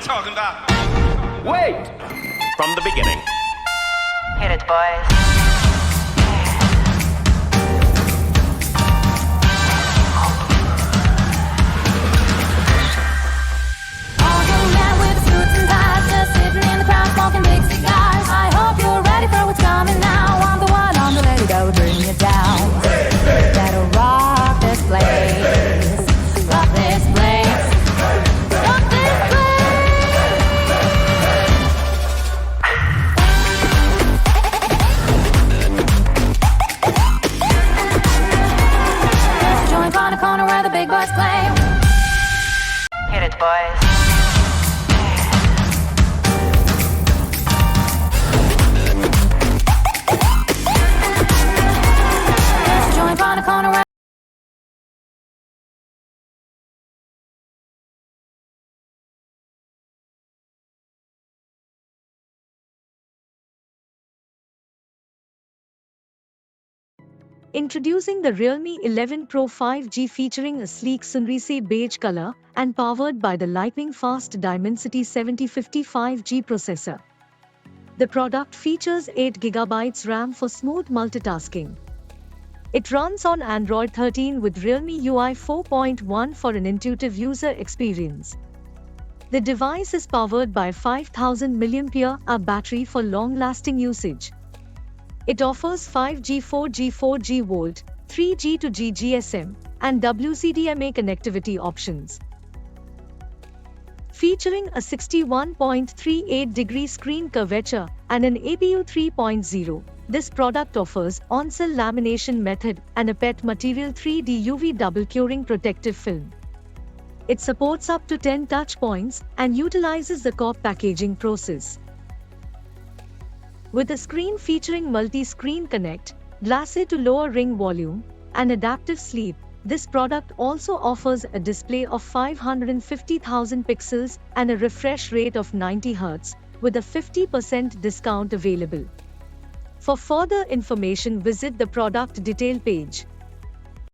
talking about? Wait! From the beginning. Hit it, boys. All young men with suits and ties, just sitting in the crowd smoking big cigars. I hope you're ready for what's coming now. I'm the one on the lady that will bring you down. That'll rock this place. Rock this place. Rock this place. There's a joint on the corner where the big boys play. Hit it, boys. There's a joint on the corner where Introducing the Realme 11 Pro 5G featuring a sleek Sunrise beige color and powered by the lightning-fast Dimensity 7055G processor. The product features 8GB RAM for smooth multitasking. It runs on Android 13 with Realme UI 4.1 for an intuitive user experience. The device is powered by a 5000 mAh battery for long-lasting usage. It offers 5G, 4G, 4G Volt, 3G to G GSM, and WCDMA connectivity options. Featuring a 61.38-degree screen curvature and an APU 3.0, this product offers on-cell lamination method and a PET material 3D UV double curing protective film. It supports up to 10 touch points and utilizes the COP packaging process. With a screen featuring multi-screen connect, glacis to lower ring volume, and adaptive sleep, this product also offers a display of 550,000 pixels and a refresh rate of 90 Hz, with a 50% discount available. For further information, visit the product detail page.